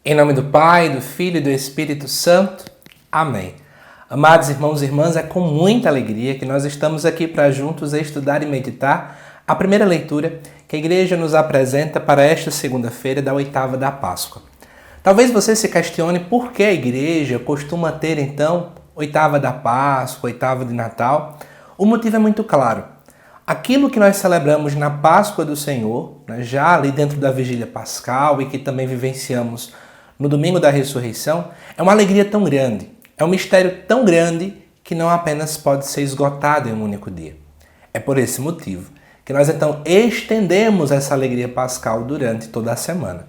Em nome do Pai, do Filho e do Espírito Santo. Amém. Amados irmãos e irmãs, é com muita alegria que nós estamos aqui para juntos estudar e meditar a primeira leitura que a Igreja nos apresenta para esta segunda-feira da oitava da Páscoa. Talvez você se questione por que a Igreja costuma ter, então, oitava da Páscoa, oitava de Natal. O motivo é muito claro. Aquilo que nós celebramos na Páscoa do Senhor, já ali dentro da Vigília Pascal e que também vivenciamos no domingo da ressurreição, é uma alegria tão grande, é um mistério tão grande que não apenas pode ser esgotado em um único dia. É por esse motivo que nós então estendemos essa alegria pascal durante toda a semana.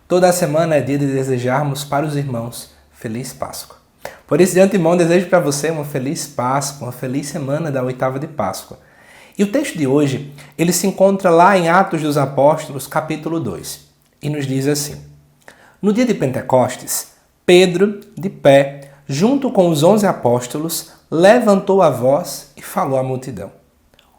Toda a semana é dia de desejarmos para os irmãos feliz Páscoa. Por isso, de antemão, desejo para você uma feliz Páscoa, uma feliz semana da oitava de Páscoa. E o texto de hoje, ele se encontra lá em Atos dos Apóstolos, capítulo 2, e nos diz assim: No dia de Pentecostes, Pedro, de pé, junto com os 11 apóstolos, levantou a voz e falou à multidão: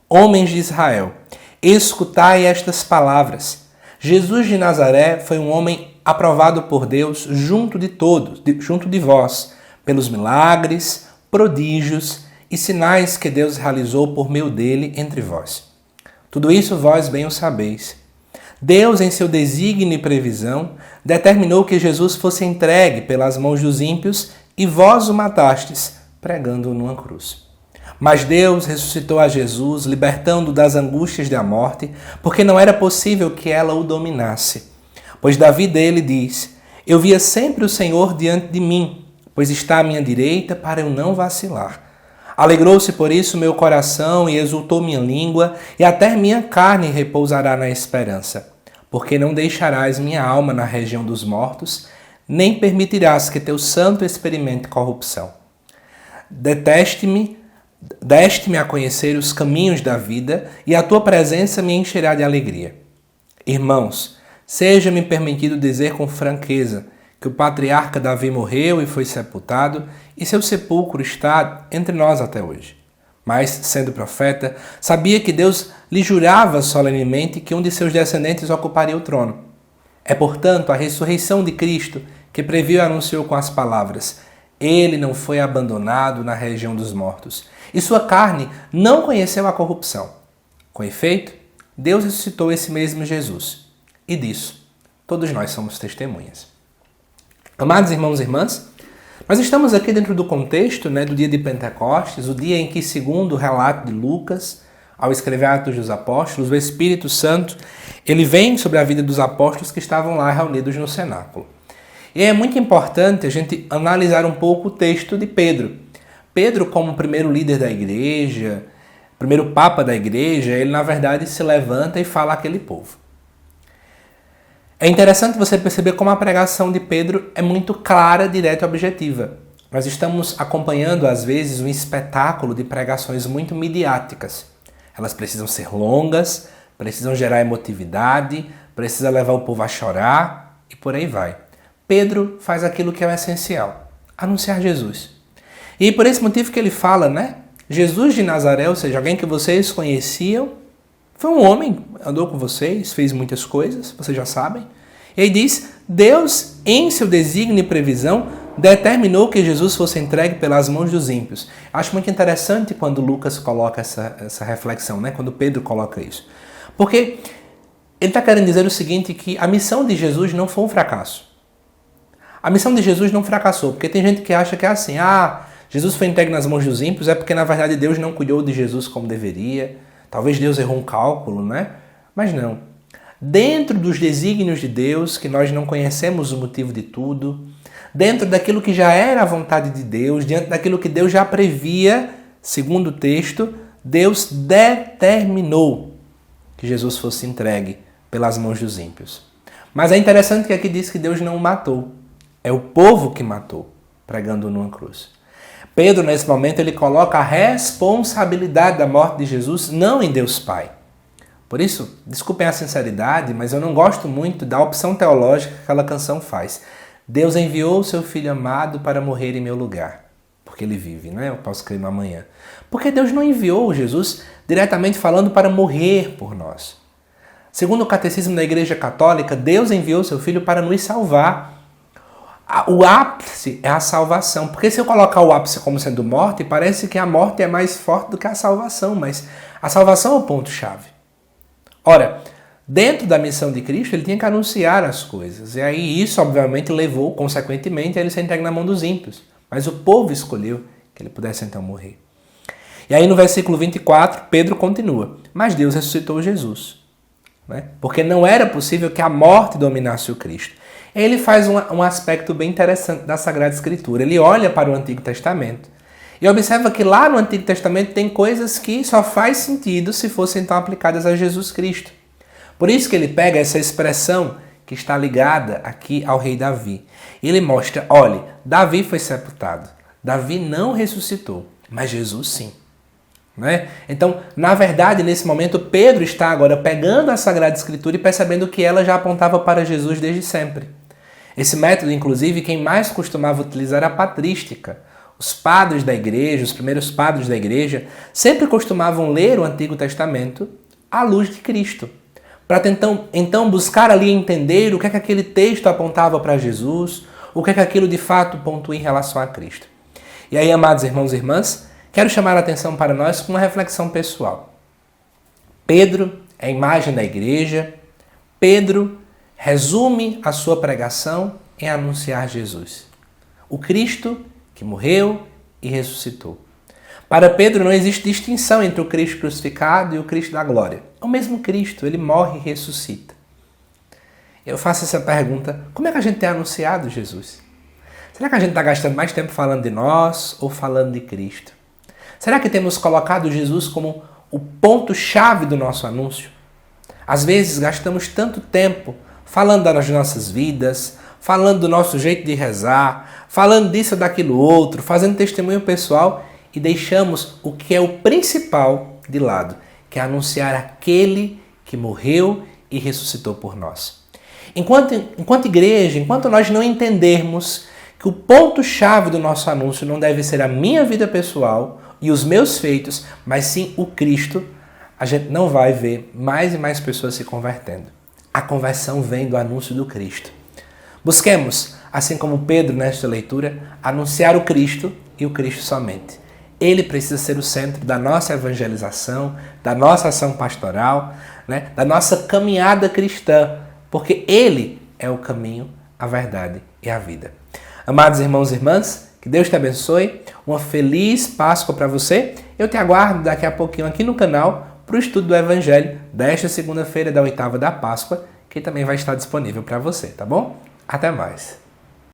Homens de Israel, escutai estas palavras. Jesus de Nazaré foi um homem aprovado por Deus junto de vós, pelos milagres, prodígios e sinais que Deus realizou por meio dele entre vós. Tudo isso vós bem o sabeis. Deus, em seu desígnio e previsão, determinou que Jesus fosse entregue pelas mãos dos ímpios e vós o matastes, pregando-o numa cruz. Mas Deus ressuscitou a Jesus, libertando-o das angústias da morte, porque não era possível que ela o dominasse. Pois Davi dele diz: Eu via sempre o Senhor diante de mim, pois está à minha direita para eu não vacilar. Alegrou-se por isso meu coração e exultou minha língua, e até minha carne repousará na esperança. Porque não deixarás minha alma na região dos mortos, nem permitirás que teu santo experimente corrupção. Deste-me a conhecer os caminhos da vida, e a tua presença me encherá de alegria. Irmãos, seja-me permitido dizer com franqueza que o patriarca Davi morreu e foi sepultado, e seu sepulcro está entre nós até hoje. Mas, sendo profeta, sabia que Deus lhe jurava solenemente que um de seus descendentes ocuparia o trono. É, portanto, a ressurreição de Cristo que previu e anunciou com as palavras: Ele não foi abandonado na região dos mortos, e sua carne não conheceu a corrupção. Com efeito, Deus ressuscitou esse mesmo Jesus, e disso todos nós somos testemunhas. Amados irmãos e irmãs, nós estamos aqui dentro do contexto do dia de Pentecostes, o dia em que, segundo o relato de Lucas, ao escrever Atos dos Apóstolos, o Espírito Santo ele vem sobre a vida dos apóstolos que estavam lá reunidos no cenáculo. E é muito importante a gente analisar um pouco o texto de Pedro. Pedro, como primeiro líder da igreja, primeiro papa da igreja, ele na verdade se levanta e fala àquele povo. É interessante você perceber como a pregação de Pedro é muito clara, direta e objetiva. Nós estamos acompanhando, às vezes, um espetáculo de pregações muito midiáticas. Elas precisam ser longas, precisam gerar emotividade, precisam levar o povo a chorar e por aí vai. Pedro faz aquilo que é o essencial: anunciar Jesus. E por esse motivo que ele fala, Jesus de Nazaré, ou seja, alguém que vocês conheciam, foi um homem, andou com vocês, fez muitas coisas, vocês já sabem. E aí diz: Deus, em seu desígnio e previsão, determinou que Jesus fosse entregue pelas mãos dos ímpios. Acho muito interessante quando Lucas coloca essa reflexão, quando Pedro coloca isso. Porque ele está querendo dizer o seguinte, que a missão de Jesus não foi um fracasso. A missão de Jesus não fracassou, porque tem gente que acha que é assim: Jesus foi entregue nas mãos dos ímpios, é porque na verdade Deus não cuidou de Jesus como deveria. Talvez Deus errou um cálculo, Mas não. Dentro dos desígnios de Deus, que nós não conhecemos o motivo de tudo, dentro daquilo que já era a vontade de Deus, diante daquilo que Deus já previa, segundo o texto, Deus determinou que Jesus fosse entregue pelas mãos dos ímpios. Mas é interessante que aqui diz que Deus não o matou. É o povo que matou, pregando numa cruz. Pedro, nesse momento, ele coloca a responsabilidade da morte de Jesus não em Deus Pai. Por isso, desculpem a sinceridade, mas eu não gosto muito da opção teológica que aquela canção faz. Deus enviou o seu Filho amado para morrer em meu lugar, porque ele vive, Eu posso crer no amanhã. Porque Deus não enviou Jesus diretamente falando para morrer por nós. Segundo o catecismo da Igreja Católica, Deus enviou seu Filho para nos salvar. O ápice é a salvação. Porque se eu colocar o ápice como sendo morte, parece que a morte é mais forte do que a salvação, mas a salvação é o ponto-chave. Ora, dentro da missão de Cristo, ele tinha que anunciar as coisas. E aí isso, obviamente, levou, consequentemente, a ele ser entregue na mão dos ímpios. Mas o povo escolheu que ele pudesse então morrer. E aí no versículo 24, Pedro continua. Mas Deus ressuscitou Jesus. Né? Porque não era possível que a morte dominasse o Cristo. Ele faz um aspecto bem interessante da Sagrada Escritura. Ele olha para o Antigo Testamento e observa que lá no Antigo Testamento tem coisas que só faz sentido se fossem então aplicadas a Jesus Cristo. Por isso que ele pega essa expressão que está ligada aqui ao rei Davi. E ele mostra, olha, Davi foi sepultado. Davi não ressuscitou, mas Jesus sim. Né? Então, na verdade, nesse momento, Pedro está agora pegando a Sagrada Escritura e percebendo que ela já apontava para Jesus desde sempre. Esse método, inclusive, quem mais costumava utilizar era a patrística. Os padres da igreja, os primeiros padres da igreja, sempre costumavam ler o Antigo Testamento à luz de Cristo, para então buscar ali entender o que é que aquele texto apontava para Jesus, o que é que aquilo de fato pontua em relação a Cristo. E aí, amados irmãos e irmãs, quero chamar a atenção para nós com uma reflexão pessoal. Pedro é a imagem da igreja. Pedro resume a sua pregação em anunciar Jesus, o Cristo que morreu e ressuscitou. Para Pedro não existe distinção entre o Cristo crucificado e o Cristo da glória. É o mesmo Cristo, ele morre e ressuscita. Eu faço essa pergunta, como é que a gente tem anunciado Jesus? Será que a gente está gastando mais tempo falando de nós ou falando de Cristo? Será que temos colocado Jesus como o ponto-chave do nosso anúncio? Às vezes gastamos tanto tempo falando das nossas vidas, falando do nosso jeito de rezar, falando disso ou daquilo outro, fazendo testemunho pessoal e deixamos o que é o principal de lado, que é anunciar aquele que morreu e ressuscitou por nós. Enquanto igreja, enquanto nós não entendermos que o ponto-chave do nosso anúncio não deve ser a minha vida pessoal e os meus feitos, mas sim o Cristo, a gente não vai ver mais e mais pessoas se convertendo. A conversão vem do anúncio do Cristo. Busquemos, assim como Pedro nesta leitura, anunciar o Cristo e o Cristo somente. Ele precisa ser o centro da nossa evangelização, da nossa ação pastoral, né, da nossa caminhada cristã, porque Ele é o caminho, a verdade e a vida. Amados irmãos e irmãs, que Deus te abençoe, uma feliz Páscoa para você. Eu te aguardo daqui a pouquinho aqui no canal para o estudo do Evangelho desta segunda-feira da 8ª da Páscoa, que também vai estar disponível para você, tá bom? Até mais!